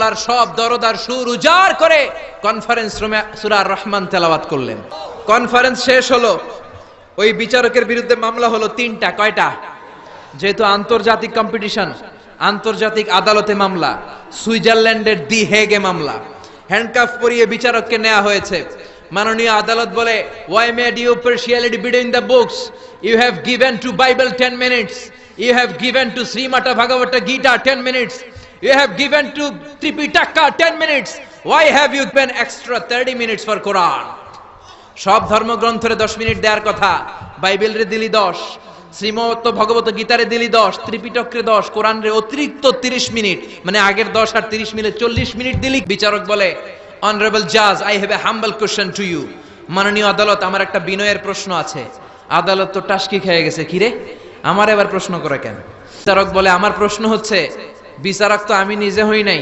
মামলার সব দরদার সুর উজাড় করে কনফারেন্স রুমে সূরা আর-রহমান তেলাওয়াত করলেন। কনফারেন্স শেষ হলো, ওই বিচারকের বিরুদ্ধে মামলা হলো তিনটা। কয়টা? যেহেতু আন্তর্জাতিক কম্পিটিশন, আন্তর্জাতিক আদালতে মামলা, সুইজারল্যান্ডের দি হেগে মামলা। হ্যান্ডকাফ পরিয়ে বিচারককে নেওয়া হয়েছে। মাননীয় আদালত বলে, why made you partiality between the books? You have given to Bible 10 minutes. You have given to Srimata Bhagavata Gita 10 minutes. You have given to Tripitaka 10 minutes. Why have you given extra 30 minutes for Quran? সব ধর্মগ্রন্থরে 10 minute দেওয়ার কথা, বাইবেলরে দিলি 10, শ্রীমত ভগবত গীতারে দিলি 10, ত্রিপিটকরে 10, কোরআনরে অতিরিক্ত 30 minute, মানে আগের 10 আর 30 মিলে 40 minute দিলি। বিচারক বলে, অনারেবল জাজ, I have a humble question to you. মাননীয় আদালত, আমার একটা বিনয়ের প্রশ্ন আছে। আদালত তো টাসকি খেয়ে গেছে, কিরে আমার এবার প্রশ্ন করে কেন? বিচারক বলে, আমার প্রশ্ন হচ্ছে, বিচারক তো আমি নিজে হই নাই,